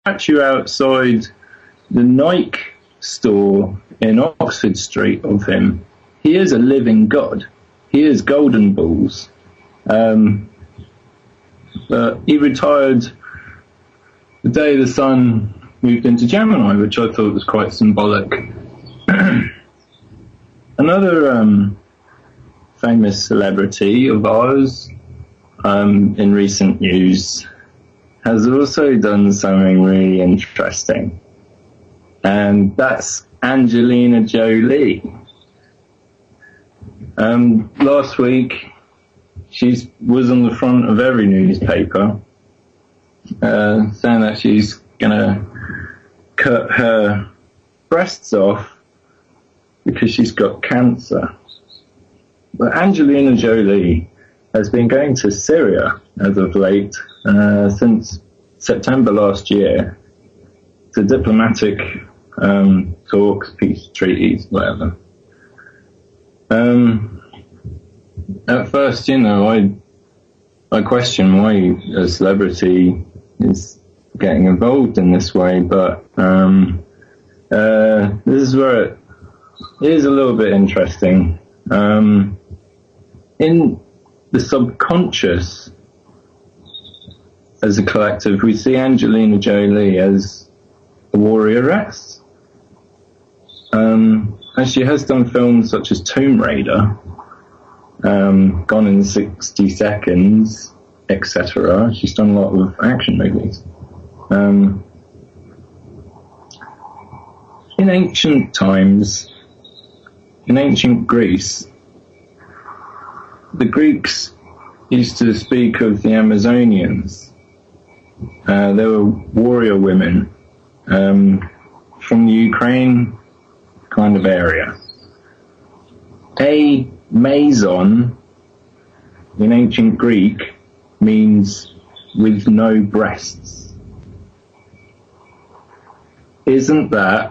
statue outside the Nike store in Oxford Street of him. He is a living god. He is golden balls. But he retired the day the sun moved into Gemini, which I thought was quite symbolic. Another famous celebrity of ours in recent news has also done something really interesting, and that's Angelina Jolie. Last week, she was on the front of every newspaper, saying that she's gonna cut her breasts off because she's got cancer. But Angelina Jolie has been going to Syria as of late, since September last year, to diplomatic talks, peace treaties, whatever. At first, I question why a celebrity is getting involved in this way, but this is where it is a little bit interesting. In the subconscious, as a collective, we see Angelina Jolie as a warrioress. And she has done films such as Tomb Raider, Gone in 60 Seconds, etc. She's done a lot of action movies. In ancient times, in ancient Greece, the Greeks used to speak of the Amazonians. They were warrior women from the Ukraine kind of area. A Amazon in ancient Greek means with no breasts. Isn't that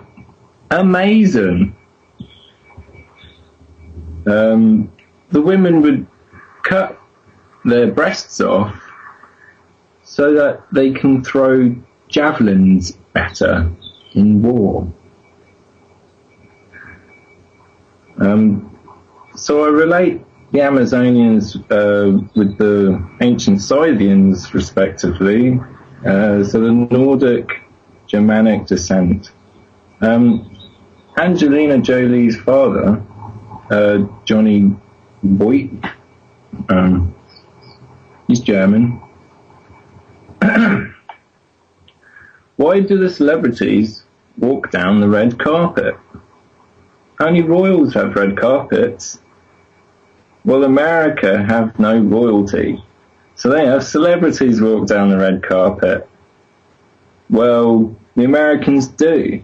amazing? The women would cut their breasts off so that they can throw javelins better in war. So I relate the Amazonians with the ancient Scythians, respectively, so the Nordic Germanic descent. Angelina Jolie's father, Johnny Voight, he's German. Why do the celebrities walk down the red carpet? Only royals have red carpets. Well, America have no royalty, so they have celebrities walk down the red carpet. Well, the Americans do.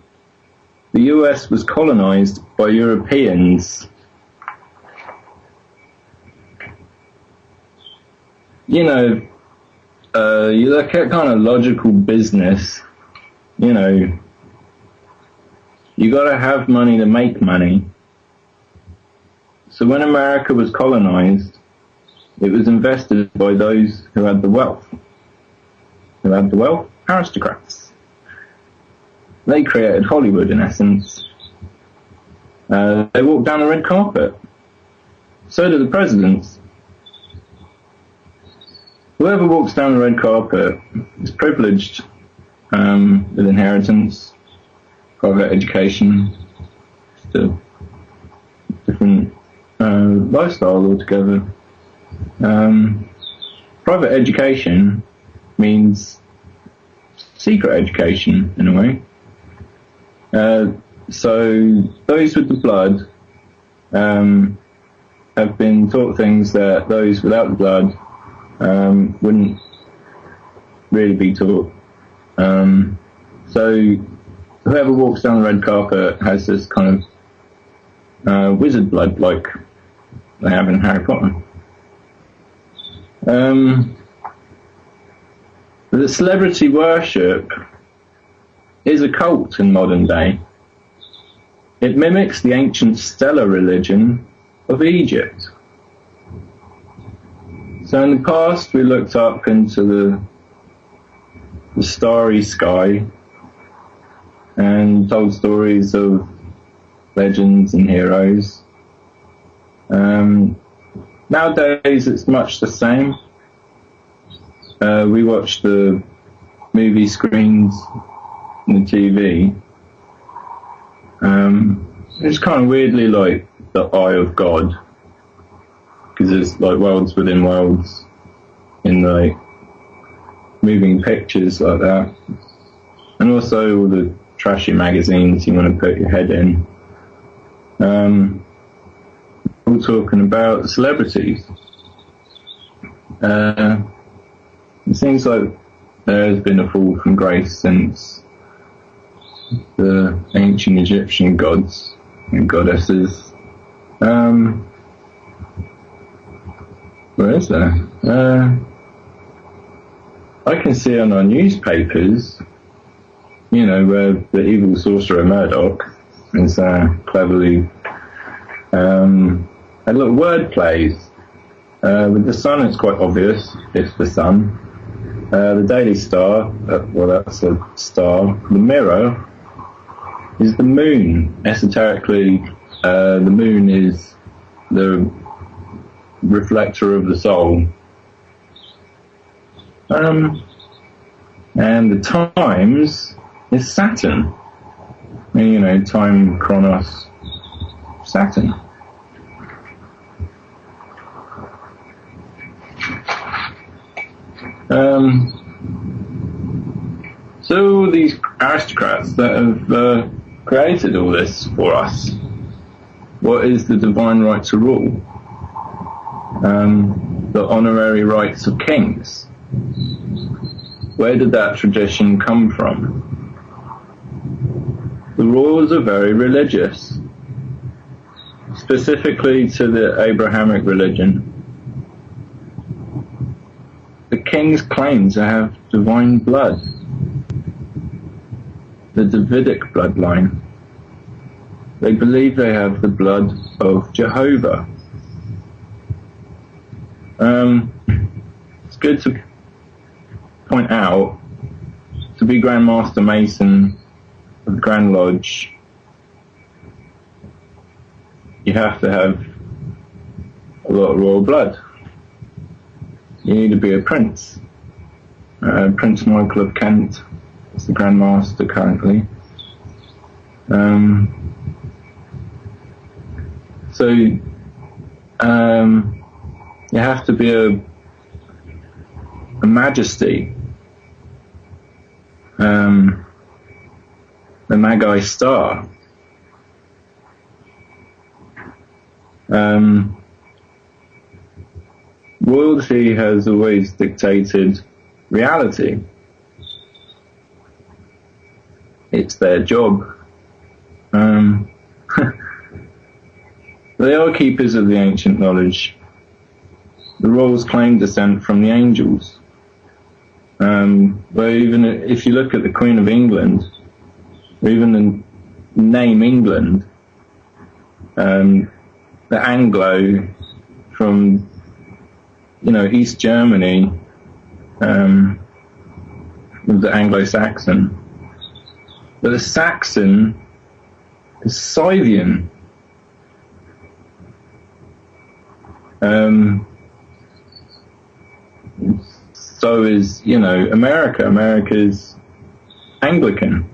The US was colonized by Europeans. You look at kind of logical business, you gotta have money to make money. So when America was colonized, it was invested by those who had the wealth. Who had the wealth? Aristocrats. They created Hollywood, in essence. They walked down the red carpet. So do the presidents. Whoever walks down the red carpet is privileged, with inheritance, private education, just a different lifestyle altogether. Private education means secret education, in a way. So those with the blood have been taught things that those without the blood wouldn't really be taught. So whoever walks down the red carpet has this kind of wizard blood, like they have in Harry Potter. The celebrity worship is a cult in modern day. It mimics the ancient stellar religion of Egypt. So in the past, we looked up into the starry sky and told stories of legends and heroes. Nowadays it's much the same. We watch the movie screens and the TV. It's kind of weirdly like the eye of God, because there's like worlds within worlds in like moving pictures like that, and also all the trashy magazines you want to put your head in. All talking about celebrities. It seems like there has been a fall from grace since the ancient Egyptian gods and goddesses. Where is there? I can see on our newspapers, you know, where the evil sorcerer Murdoch is cleverly a lot of word plays. With the sun, it's quite obvious it's the sun. The Daily Star, well, that's a star. The Mirror is the moon. Esoterically, the moon is the reflector of the soul. And the Times is Saturn. And, you know, time, Chronos, Saturn. So these aristocrats that have created all this for us, what is the divine right to rule? The honorary rights of kings. Where did that tradition come from? The royals are very religious, specifically to the Abrahamic religion. The kings claim to have divine blood, the Davidic bloodline. They believe they have the blood of Jehovah. It's good to point out, to be Grand Master Mason of the Grand Lodge, you have to have a lot of royal blood. You need to be a prince. Prince Michael of Kent is the Grand Master currently. So you have to be a majesty, the Magi Star. Royalty has always dictated reality. It's their job. They are keepers of the ancient knowledge. The royals claim descent from the angels. But even if you look at the Queen of England, or even the name England, the Anglo from, you know, East Germany, with the Anglo-Saxon. But the Saxon is Scythian. So is, you know, America. America's Anglican.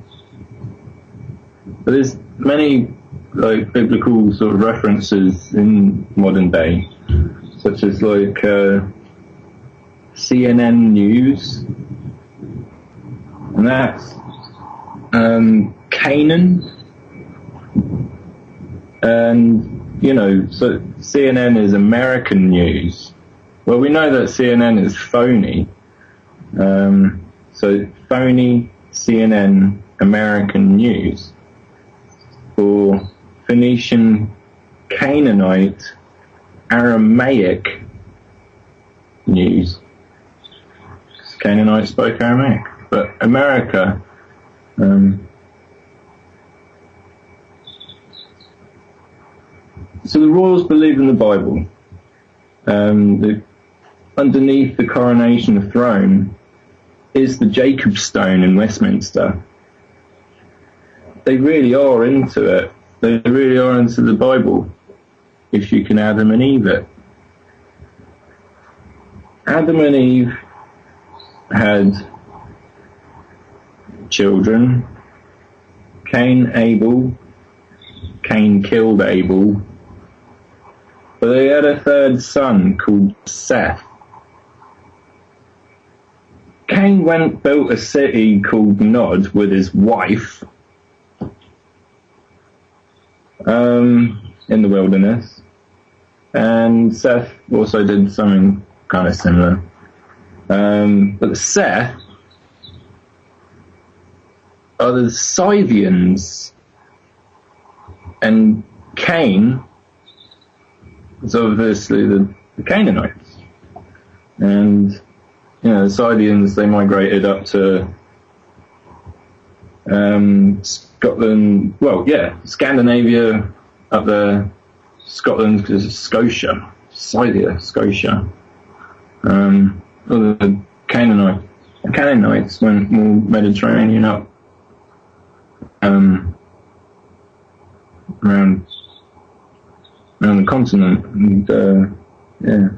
But there's many like biblical sort of references in modern day, such as like CNN News, and that's Canaan, and you know, so CNN is American news. Well, we know that CNN is phony. So phony CNN American news, or Phoenician Canaanite Aramaic news. Canaanites spoke Aramaic, but America, so the royals believe in the Bible. Underneath the coronation throne is the Jacob stone in Westminster. they really are into it. They really are into the Bible, if you can Adam and Eve it. Adam and Eve had children. Cain, Abel. Cain killed Abel. But they had a third son called Seth. Cain built a city called Nod with his wife in the wilderness. And Seth also did something kind of similar. But Seth are the Scythians, and Cain is obviously the Canaanites. And, you know, the Scythians, they migrated up to Scotland, well, yeah, Scandinavia, up there, Scotland, because it's Scotia, Scythia, Scotia. The Canaanites went more Mediterranean up, around the continent, and yeah.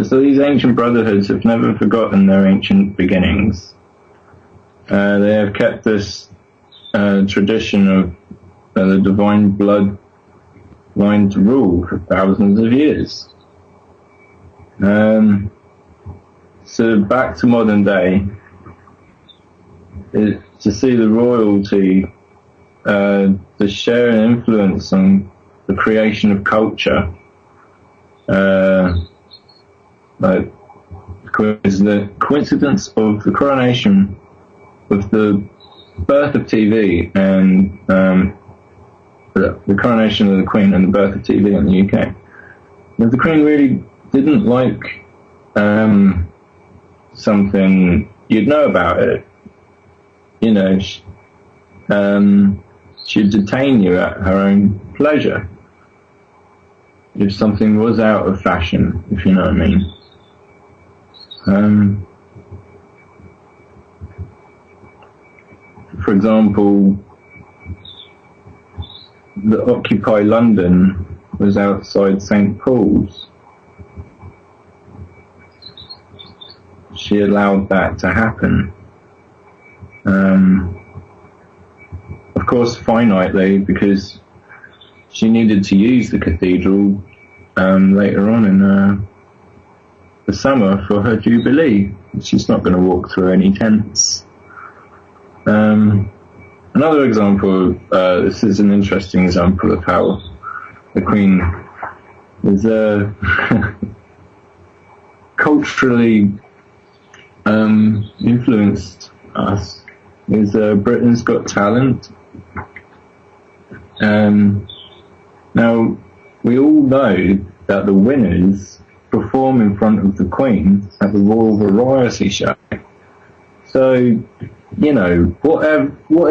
So these ancient brotherhoods have never forgotten their ancient beginnings. They have kept this tradition of the divine blood line to rule for thousands of years. So back to modern day, to see the royalty, the share and influence on the creation of culture, like the coincidence of the coronation, of the birth of TV and the coronation of the Queen and the birth of TV in the UK. But the Queen really didn't like something you'd know about it. You know, she'd detain you at her own pleasure if something was out of fashion, if you know what I mean. For example, the Occupy London was outside St. Paul's. She allowed that to happen. Of course, finitely, because she needed to use the cathedral later on in the summer for her jubilee. She's not going to walk through any tents. Another example, this is an interesting example of how the Queen is culturally influenced us, is Britain's Got Talent. Now, we all know that the winners perform in front of the Queen at the Royal Variety Show. So, you know, what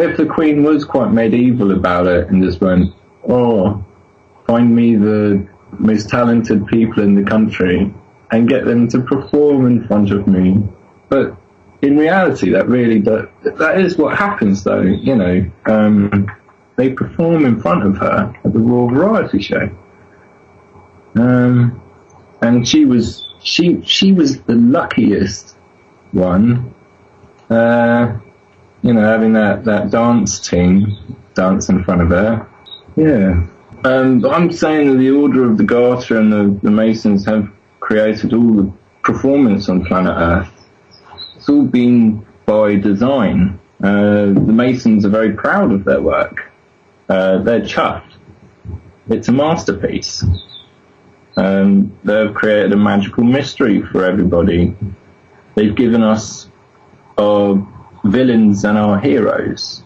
if the Queen was quite medieval about it and just went, oh, find me the most talented people in the country and get them to perform in front of me. But in reality, that is what happens, though. You know, they perform in front of her at the Royal Variety Show, and she was the luckiest one. You know, having that dance team dance in front of her. Yeah. I'm saying that the Order of the Garter and the Masons have created all the performance on planet Earth. It's all been by design. The Masons are very proud of their work. They're chuffed. It's a masterpiece. They've created a magical mystery for everybody. They've given us our villains and our heroes.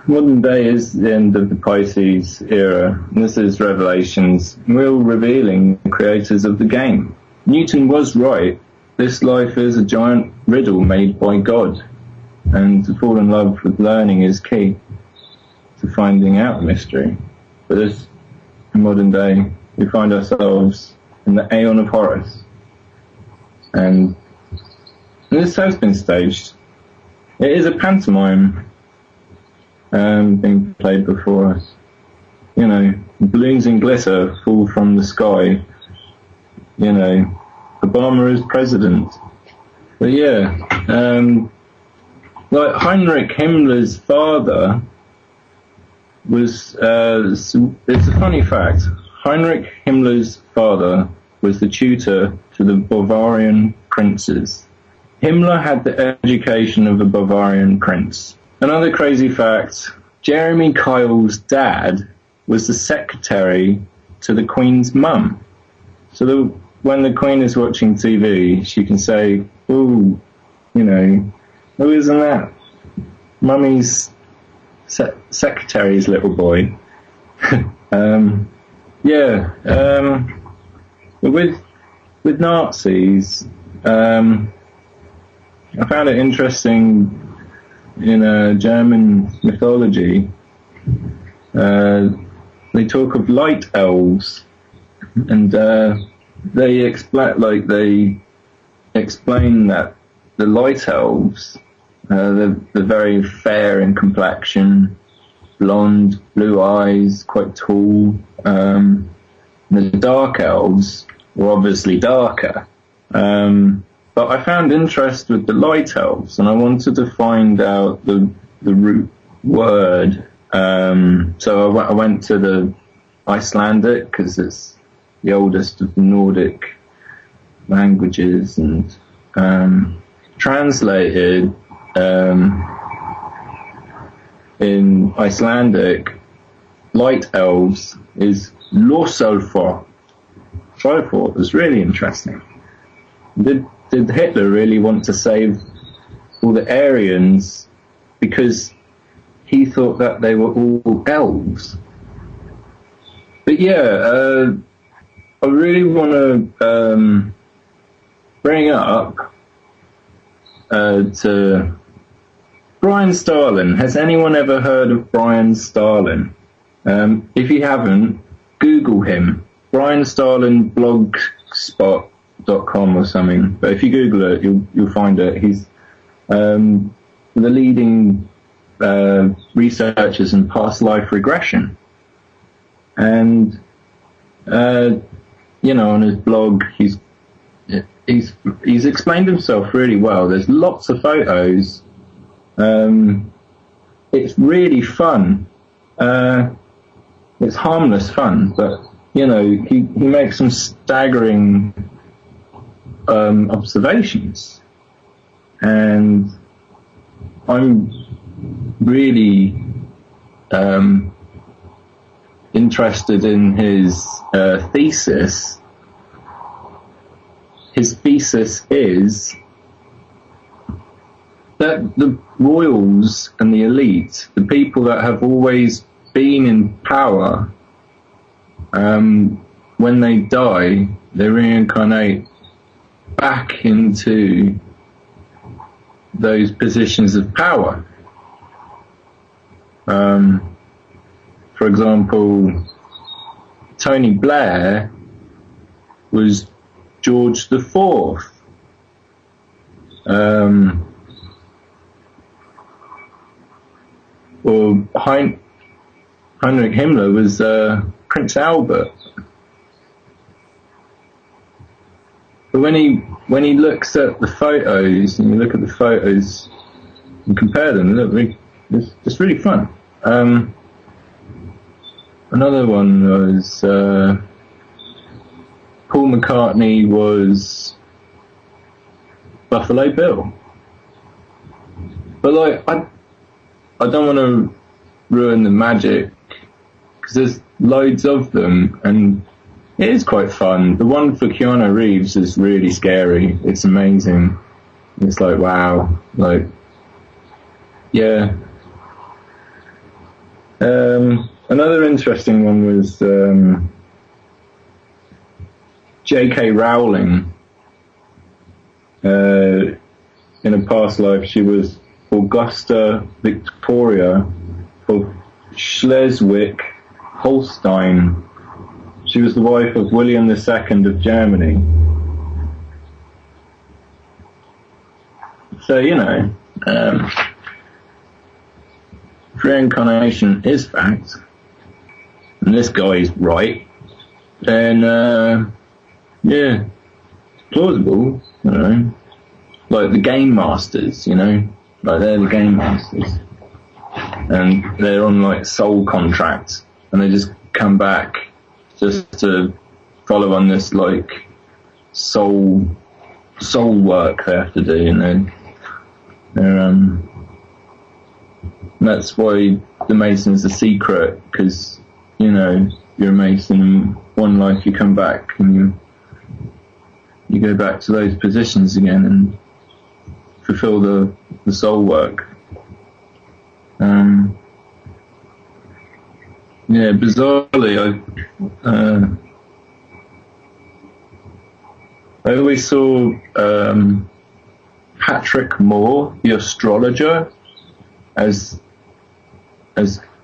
Modern day is the end of the Pisces era, and this is Revelations, real revealing the creators of the game. Newton was right. This life is a giant riddle made by God, and to fall in love with learning is key to finding out the mystery. But this, in modern day, we find ourselves in the Aeon of Horus, and this has been staged. It is a pantomime being played before us. You know, balloons and glitter fall from the sky. You know, Obama is president. But yeah, like Heinrich Himmler's father was, it's a funny fact, Heinrich Himmler's father was the tutor to the Bavarian princes. Himmler had the education of a Bavarian prince. Another crazy fact, Jeremy Kyle's dad was the secretary to the Queen's mum. So when the Queen is watching TV, she can say, "Ooh, you know, who isn't that? Mummy's secretary's little boy." With Nazis, I found it interesting in German mythology. They talk of light elves, and they explain that the light elves, they're very fair in complexion, blonde, blue eyes, quite tall. The dark elves were obviously darker. But I found interest with the light elves, and I wanted to find out the root word. So I went to the Icelandic, because it's the oldest of the Nordic languages, and translated in Icelandic, light elves is ljósálfar. So I thought it was really interesting. Did Hitler really want to save all the Aryans because he thought that they were all elves? But yeah, I really want to bring up to Brian Starlin. Has anyone ever heard of Brian Starlin? If you haven't, Google him. Brian Starlin blogspot.com or something. But if you Google it, you'll find it. He's the leading researchers in past life regression. And on his blog, he's explained himself really well. There's lots of photos. It's really fun. It's harmless fun, but he makes some staggering observations, and I'm really interested in his thesis. His thesis is that the royals and the elite, the people that have always been in power, when they die, they reincarnate back into those positions of power. For example, Tony Blair was George the Fourth. Or Heinrich Himmler was Prince Albert. But when he looks at the photos, and you look at the photos and compare them, it's really fun. Another one was Paul McCartney was Buffalo Bill. But I don't want to ruin the magic, because there's loads of them, and it is quite fun. The one for Keanu Reeves is really scary. It's amazing. It's like, wow. Yeah. Another interesting one was J.K. Rowling. In a past life, she was Augusta Victoria of Schleswig-Holstein. She was the wife of William II of Germany. So, if reincarnation is fact, and this guy is right, then, yeah, it's plausible, like the game masters, like they're the game masters. And they're on like soul contracts, and they just come back just to follow on this like soul work they have to do, and then that's why the Mason's a secret, because you're a Mason, and one life you come back and you go back to those positions again and fulfill the soul work. Yeah, bizarrely, I always saw Patrick Moore, the astrologer, as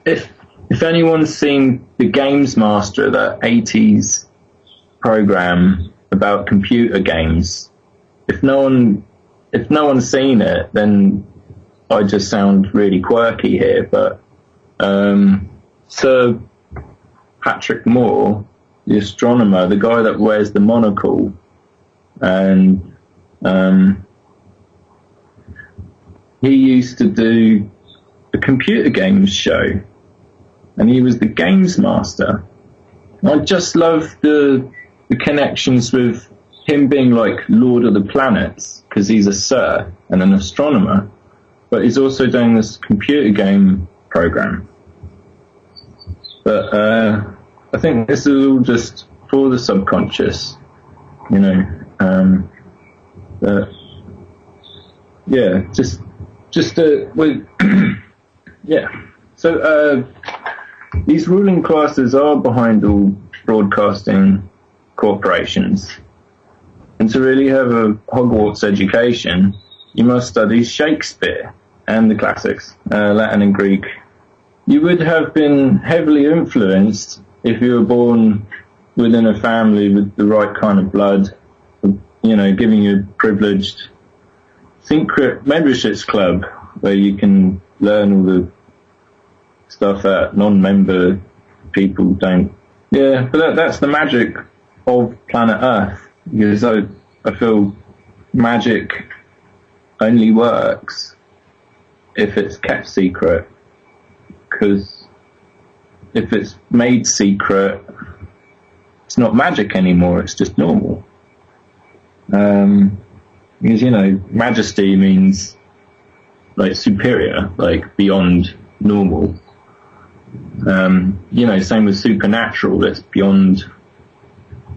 if anyone's seen the Games Master, that 80s program about computer games, if no one's seen it, then I just sound really quirky here, but Sir Patrick Moore, the astronomer, the guy that wears the monocle, and he used to do a computer games show, and he was the Games Master. I just love the connections with him being like Lord of the Planets, because he's a Sir and an astronomer, but he's also doing this computer game program. But I think this is all just for the subconscious, yeah, yeah. So these ruling classes are behind all broadcasting corporations, and to really have a Hogwarts education, you must study Shakespeare and the classics, Latin and Greek. You would have been heavily influenced if you were born within a family with the right kind of blood, giving you a privileged secret memberships club where you can learn all the stuff that non-member people don't. Yeah, but that's the magic of planet Earth, because I feel magic only works if it's kept secret, because if it's made secret, it's not magic anymore, it's just normal. Because, majesty means like superior, like beyond normal. Same with supernatural, that's beyond,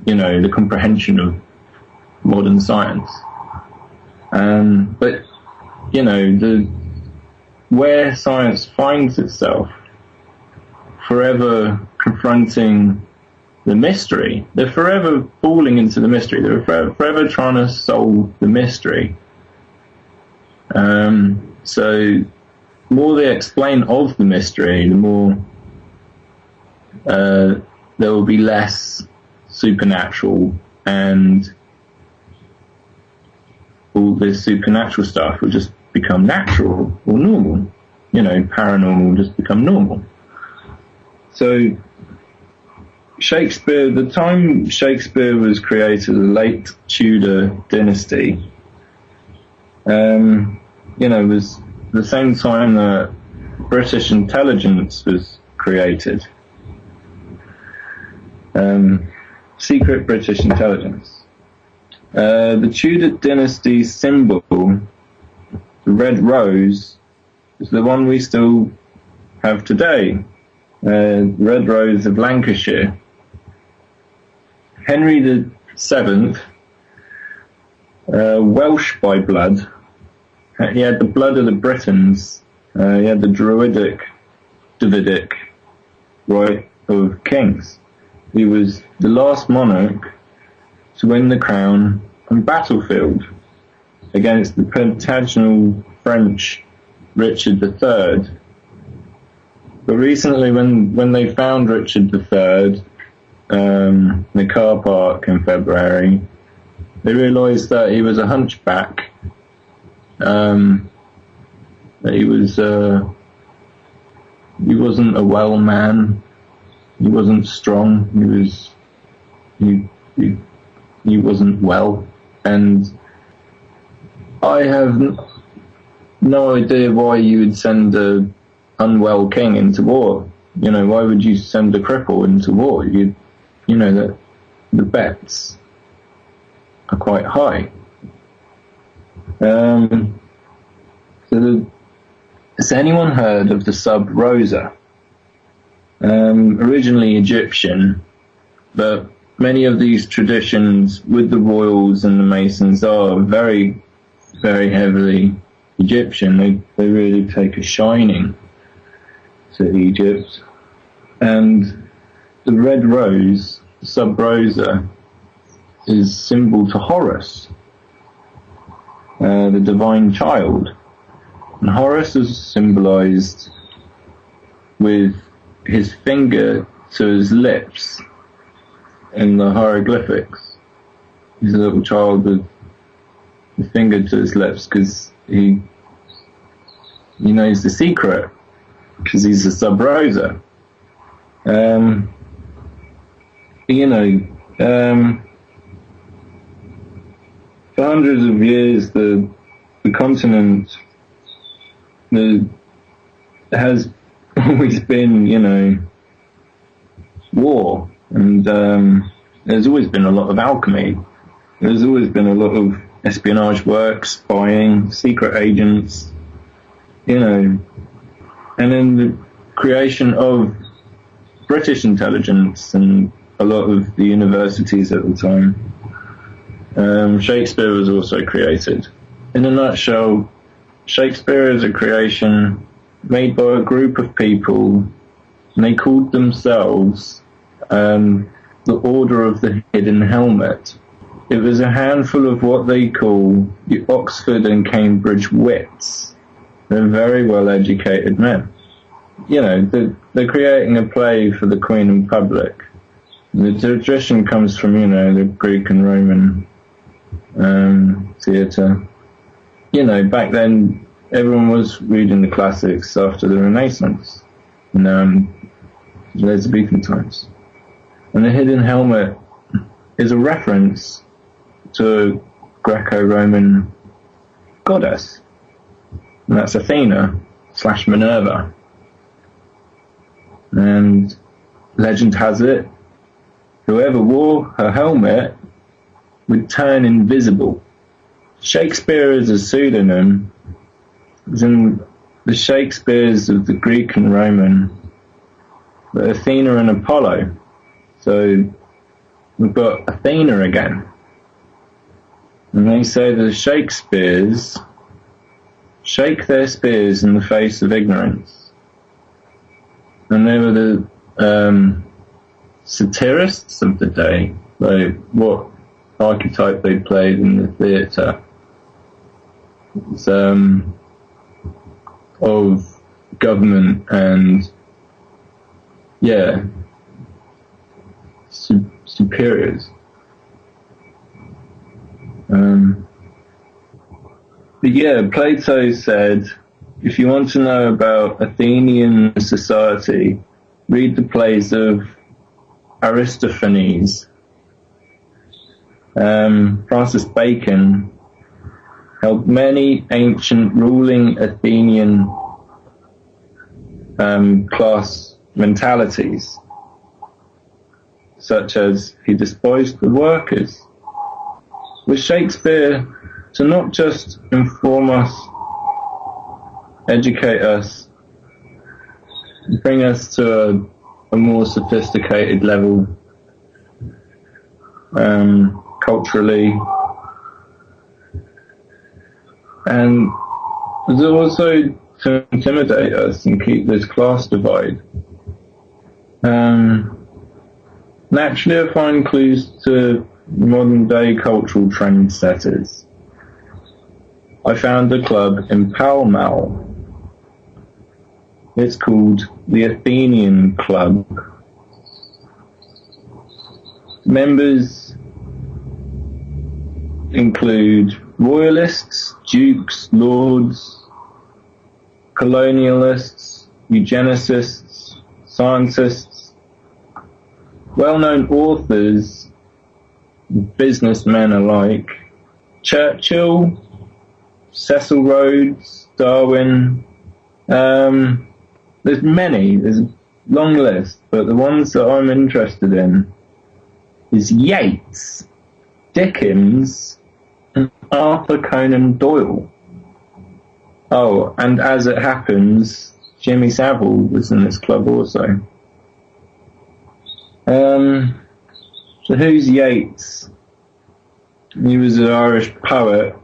the comprehension of modern science. But, where science finds itself forever confronting the mystery, they're forever falling into the mystery, they're forever trying to solve the mystery. So the more they explain of the mystery, the more there will be less supernatural, and all this supernatural stuff will just become natural or normal. Paranormal will just become normal. So Shakespeare, the time Shakespeare was created, the late Tudor dynasty, was the same time that British intelligence was created. Secret British intelligence. The Tudor dynasty symbol, the red rose, is the one we still have today. Red Rose of Lancashire. Henry VII, Welsh by blood. He had the blood of the Britons. He had the Davidic right of kings. He was the last monarch to win the crown on battlefield against the Plantagenet French Richard III. But recently, when they found Richard III in the car park in February, they realised that he was a hunchback That he wasn't a well man. He wasn't strong. He wasn't well, and I have no idea why you would send a unwell king into war. Why would you send a cripple into war? You know that the bets are quite high. Has anyone heard of the sub Rosa? Originally Egyptian, but many of these traditions with the royals and the masons are very, very heavily Egyptian. They really take a shining to Egypt. And the red rose, the sub Rosa, is symbol to Horus, the divine child. And Horus is symbolized with his finger to his lips in the hieroglyphics. He's a little child with the finger to his lips because he knows the secret, because he's a sub Rosa. For hundreds of years, the continent has always been, war, and there's always been a lot of alchemy. There's always been a lot of espionage work, spying, secret agents, and then the creation of British intelligence and a lot of the universities at the time. Shakespeare was also created. In a nutshell, Shakespeare is a creation made by a group of people, and they called themselves the Order of the Hidden Helmet. It was a handful of what they call the Oxford and Cambridge wits. They're very well educated men. They're creating a play for the Queen and public. The tradition comes from, the Greek and Roman theatre. Back then, everyone was reading the classics after the Renaissance and Elizabethan times. And the hidden helmet is a reference to Greco-Roman goddess. And that's Athena / Minerva. And legend has it, whoever wore her helmet would turn invisible. Shakespeare is a pseudonym, as in the Shakespeares of the Greek and Roman, but Athena and Apollo. So we've got Athena again. And they say the Shakespeares shake their spears in the face of ignorance. And they were the satirists of the day, like what archetype they played in the theatre. Of government and superiors. But Plato said, if you want to know about Athenian society, read the plays of Aristophanes. Francis Bacon held many ancient ruling Athenian class mentalities, such as he despised the workers. With Shakespeare to not just inform us, educate us, bring us to a more sophisticated level culturally, and also to intimidate us and keep this class divide. Naturally, I find clues to modern day cultural trendsetters. I found a club in Pall Mall. It's called the Athenian Club. Members include royalists, dukes, lords, colonialists, eugenicists, scientists, well-known authors, businessmen alike, Churchill, Cecil Rhodes, Darwin. There's a long list, but the ones that I'm interested in is Yeats, Dickens, and Arthur Conan Doyle. Oh, and as it happens, Jimmy Savile was in this club also. So who's Yeats? He was an Irish poet,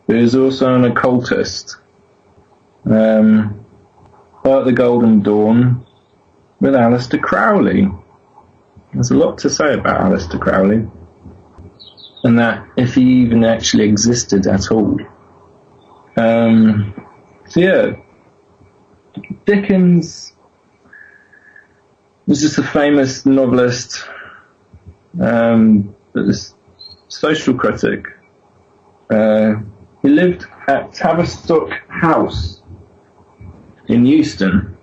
but he was also an occultist. Part of the Golden Dawn with Aleister Crowley. There's a lot to say about Aleister Crowley, and that if he even actually existed at all. So yeah, Dickens was just a famous novelist, but a social critic. He lived at Tavistock House in Euston.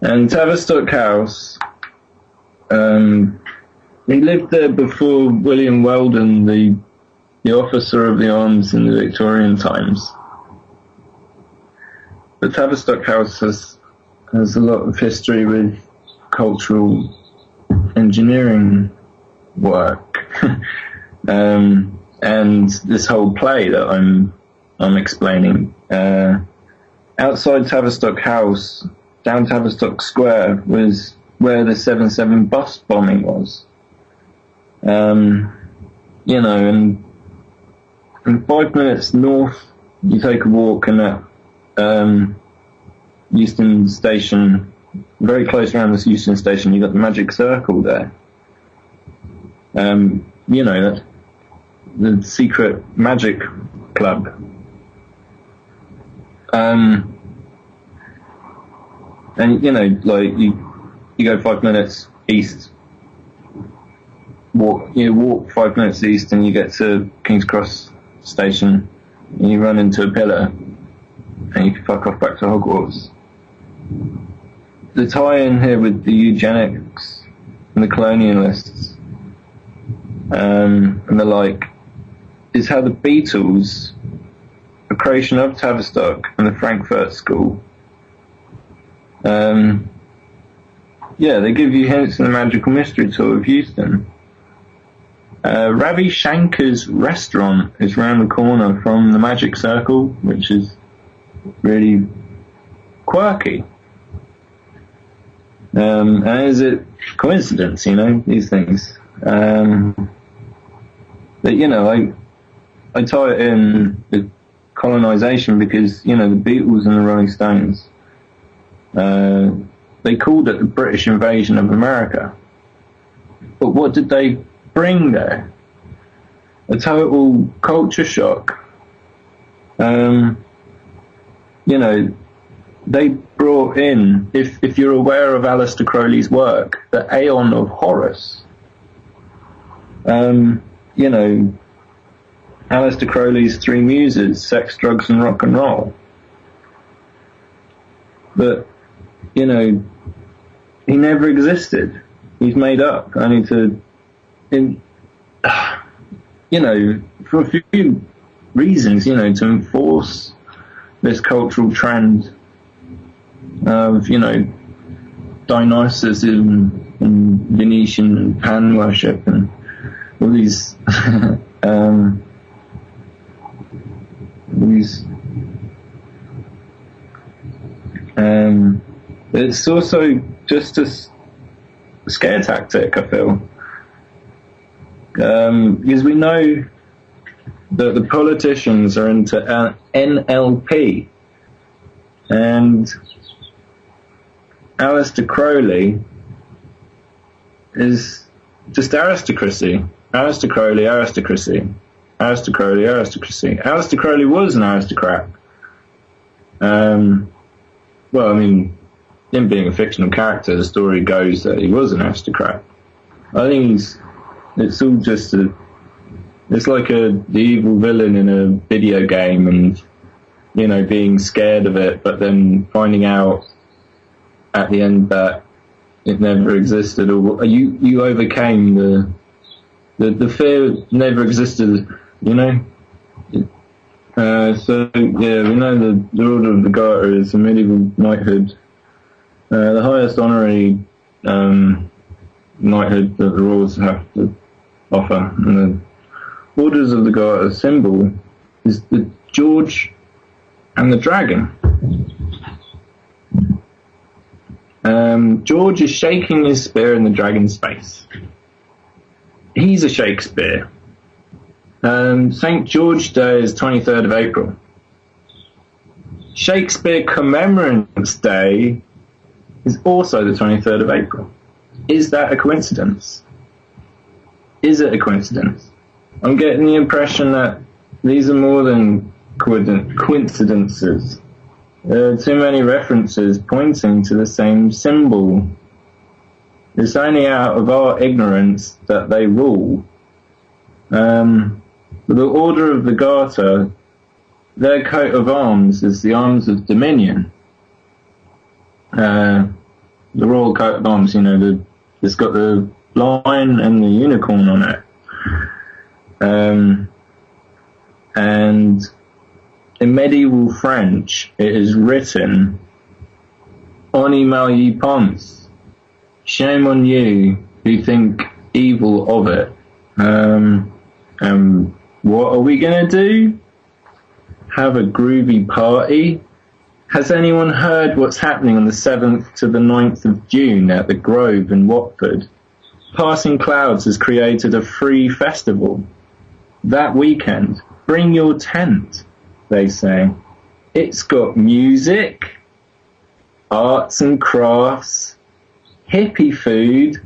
And Tavistock House, he lived there before William Weldon, the officer of the arms in the Victorian times. But Tavistock House has a lot of history with cultural engineering work. And this whole play that I'm explaining, outside Tavistock House, down Tavistock Square, was where the 7/7 bus bombing was. And 5 minutes north, you take a walk, and at Euston Station, very close around this Euston Station, you got the Magic Circle there. That's the secret magic club. And you go 5 minutes east, walk 5 minutes east, and you get to King's Cross Station, and you run into a pillar, and you can fuck off back to Hogwarts. The tie-in here with the eugenics and the colonialists and the like is how the Beatles, a creation of Tavistock and the Frankfurt School, they give you hints in the Magical Mystery Tour of Houston. Ravi Shankar's restaurant is round the corner from the Magic Circle, which is really quirky. And is it coincidence, these things? But, I tie it in with colonization because, the Beatles and the Rolling Stones, they called it the British invasion of America. But what did they bring there? A total culture shock. They brought in, if you're aware of Aleister Crowley's work, the Aeon of Horus. Aleister Crowley's three muses, sex, drugs, and rock and roll. But, he never existed. He's made up, only to, for a few reasons, to enforce this cultural trend of, Dionysusism and Venetian pan worship and all these, it's also just a scare tactic, I feel. Because we know that the politicians are into NLP, and Aleister Crowley is just aristocracy. Aleister Crowley, aristocracy. Aleister Crowley, aristocracy. Aleister Crowley was an aristocrat. Him being a fictional character, the story goes that he was an aristocrat. I think It's all just it's like the evil villain in a video game, and being scared of it, but then finding out at the end that it never existed, or you overcame the fear never existed. So yeah, we know the Order of the Garter is a medieval knighthood, the highest honorary knighthood that the royals have to offer. And the Orders of the Garter symbol is the George and the dragon. George is shaking his spear in the dragon's face. He's a Shakespeare. St. George Day is 23rd of April. Shakespeare Commemorates Day is also the 23rd of April. Is that a coincidence? Is it a coincidence? I'm getting the impression that these are more than coincidences. There are too many references pointing to the same symbol. It's only out of our ignorance that they rule. The Order of the Garter, their coat of arms is the arms of dominion. The royal coat of arms, it's got the lion and the unicorn on it. And in medieval French, it is written, "Honi mal y pense." Shame on you who think evil of it. What are we going to do? Have a groovy party? Has anyone heard what's happening on the 7th to the 9th of June at the Grove in Watford? Passing Clouds has created a free festival. That weekend, bring your tent, they say. It's got music, arts and crafts, hippie food,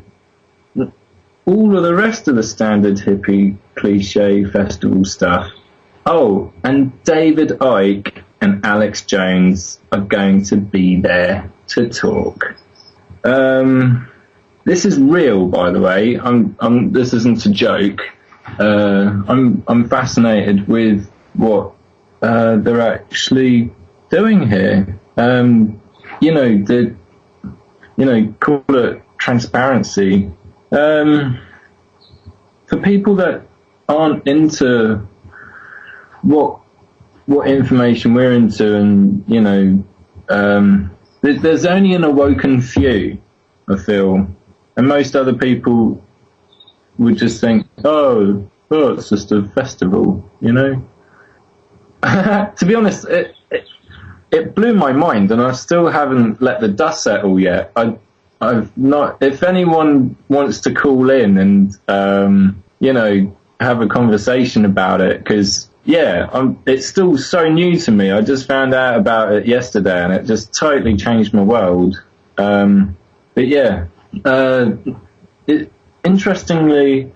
all of the rest of the standard hippie cliche festival stuff. Oh, and David Icke and Alex Jones are going to be there to talk. This is real, by the way. This isn't a joke. I'm fascinated with what they're actually doing here. Call it transparency. For people that aren't into what information we're into, and there's only an awoken few, I feel, and most other people would just think, oh, it's just a festival, To be honest, it blew my mind, and I still haven't let the dust settle yet. I've not. If anyone wants to call in and have a conversation about it, because it's still so new to me. I just found out about it yesterday, and it just totally changed my world. Interestingly,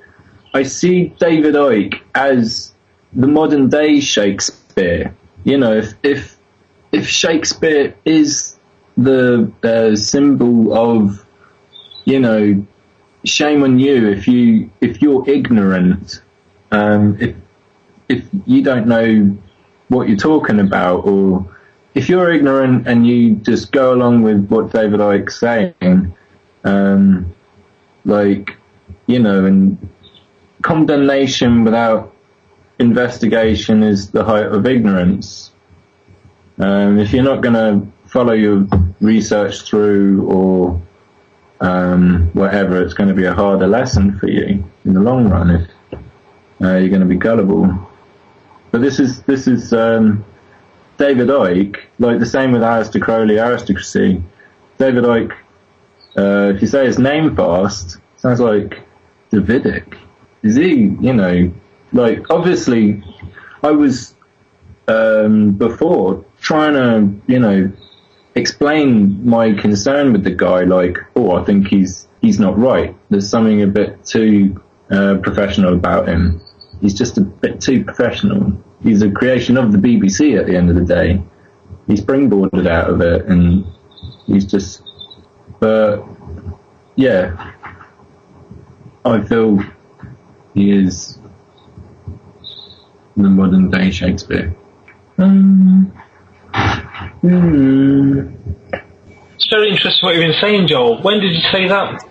I see David Icke as the modern day Shakespeare. If Shakespeare is the symbol of, shame on you if you're ignorant, if you don't know what you're talking about, or if you're ignorant and you just go along with what David Icke's saying, and condemnation without investigation is the height of ignorance. If you're not going to follow your research through, or whatever, it's going to be a harder lesson for you in the long run if you're going to be gullible. But this is David Icke, like the same with Aleister Crowley, aristocracy. David Icke, if you say his name fast, sounds like Davidic. Is he, obviously I was before trying to, explain my concern with the guy, I think he's not right. There's something a bit too professional about him. He's just a bit too professional. He's a creation of the BBC at the end of the day. He's springboarded out of it, and he's just... But, yeah, I feel He is the modern day Shakespeare. It's very interesting what you've been saying, Joel. When did you say that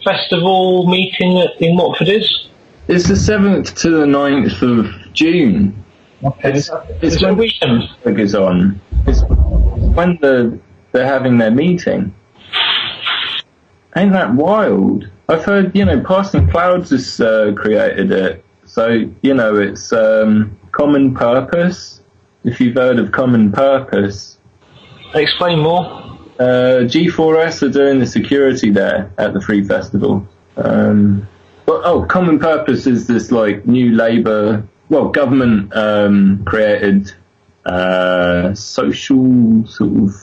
festival meeting in Watford is? It's the 7th to the 9th of June. Okay. It's when the weekend is on. It's when they're having their meeting. Ain't that wild? I've heard, Passing Clouds has created it. So, it's Common Purpose. If you've heard of Common Purpose. Explain more. G4S are doing the security there at the Free Festival. Common Purpose is this new Labour, government created social sort of,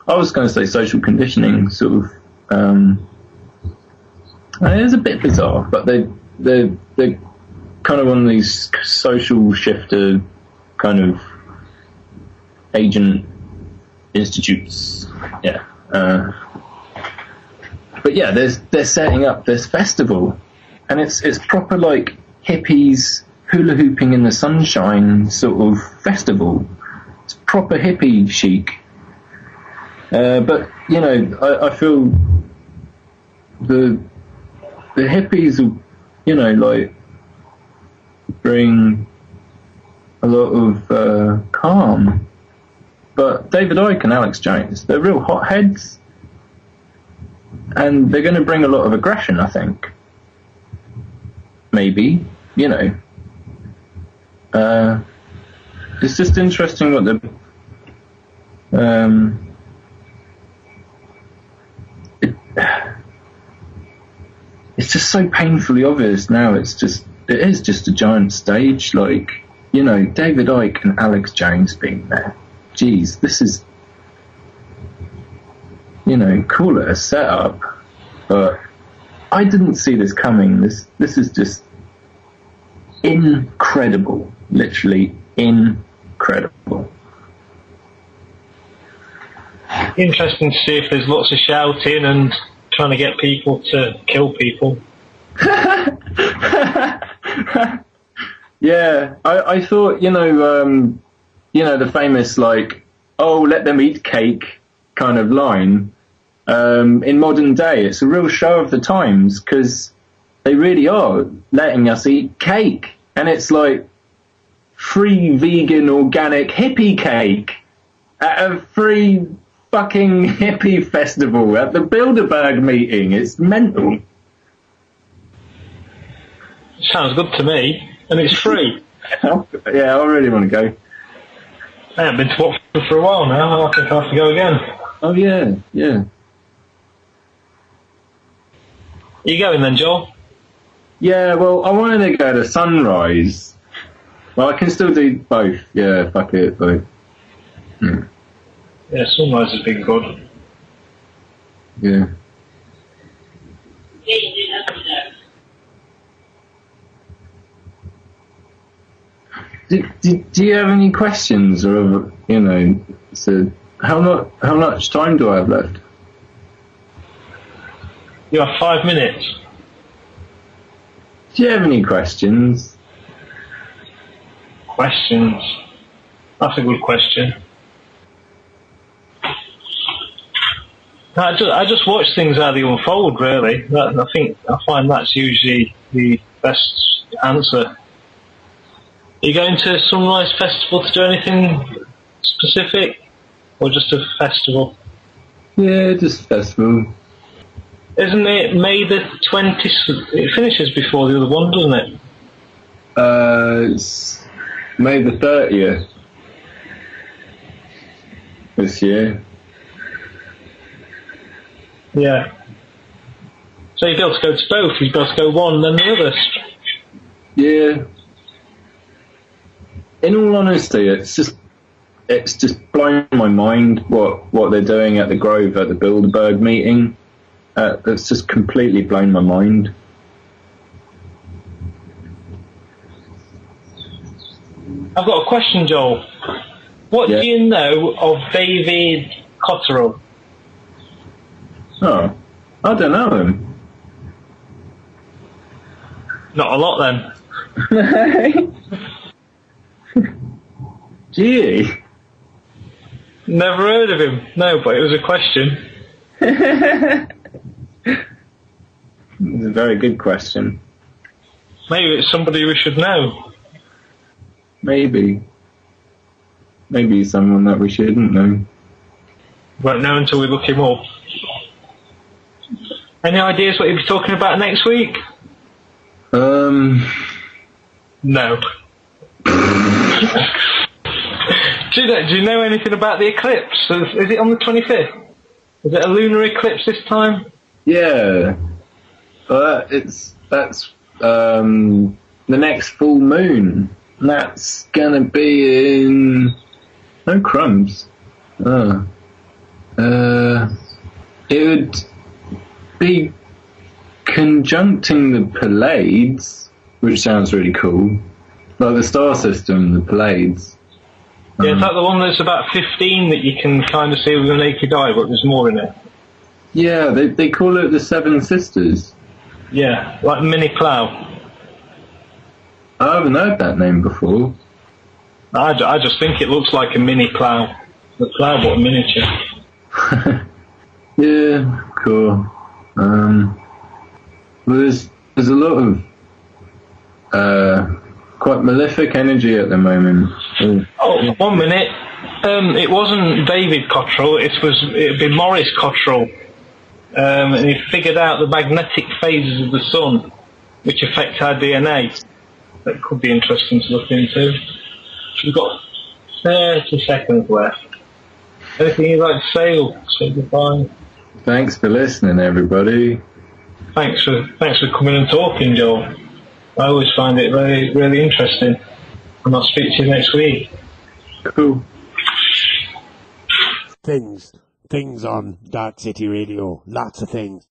I was going to say social conditioning sort of. It's a bit bizarre, but they're kind of one of these social shifter kind of agent institutes. Yeah. But yeah, they're setting up this festival, and it's proper hippies hula hooping in the sunshine sort of festival. It's proper hippie chic. But I feel the hippies will bring a lot of calm. But David Icke and Alex Jones, they're real hotheads, and they're going to bring a lot of aggression, I think. Maybe, it's just interesting what it's just so painfully obvious now. It is just a giant stage, David Icke and Alex Jones being there. Geez, this is, call it a setup, but I didn't see this coming. This is just incredible, literally incredible. Interesting to see if there's lots of shouting and trying to get people to kill people. Yeah, I thought, the famous let them eat cake kind of line. In modern day, it's a real show of the times, because they really are letting us eat cake, and it's free vegan organic hippie cake at a free fucking hippie festival at the Bilderberg meeting. It's mental. Sounds good to me, and it's free. Yeah, I really want to go. I haven't been to Watford for a while now. I think I have to go again. Oh yeah. Are you going then, Joel? Yeah, well, I wanted to go to Sunrise. Well, I can still do both. Yeah, fuck it, both. Yeah, Sunrise has been good. Yeah. Do you have any questions, or so how much time do I have left? You have 5 minutes. Do you have any questions? Questions? That's a good question. I just watch things how they unfold, really. I find that's usually the best answer. Are you going to Sunrise Festival to do anything specific, or just a festival? Yeah, just a festival. Isn't it May the 20th? It finishes before the other one, doesn't it? It's May the 30th this year. Yeah. So you'd be able to go to both. You'd be able to go one, then the other. Yeah. In all honesty, it's just blown my mind what they're doing at the Grove at the Bilderberg meeting. It's just completely blown my mind. I've got a question, Joel. What do you know of David Cotterill? Oh, I don't know him. Not a lot then. Gee. Never heard of him. No, but it was a question. It's a very good question. Maybe it's somebody we should know. Maybe. Maybe someone that we shouldn't know. Won't know until we look him up. Any ideas what he'll be talking about next week? No. Do you know anything about the eclipse? Is it on the 25th? Is it a lunar eclipse this time? Yeah. Well, that's the next full moon. That's gonna be in no crumbs. It would be conjuncting the Pleiades, which sounds really cool. Like the star system, the Pleiades. Yeah, is that the one that's about 15 that you can kind of see with the naked eye, but there's more in it? Yeah, they call it the Seven Sisters. Yeah, like mini plough. I haven't heard that name before. I just think it looks like a mini plough. The plough, but a miniature. Yeah, cool. Well, there's a lot of quite malefic energy at the moment. Oh, 1 minute. It wasn't David Cottrell. It'd be Maurice Cottrell. And he figured out the magnetic phases of the sun, which affect our DNA. That could be interesting to look into. We've got 30 seconds left. Anything you'd like to say or say goodbye? Thanks for listening, everybody. Thanks for coming and talking, Joel. I always find it really, really interesting. And I'll speak to you next week. Cool. Things on Dark City Radio. Lots of things.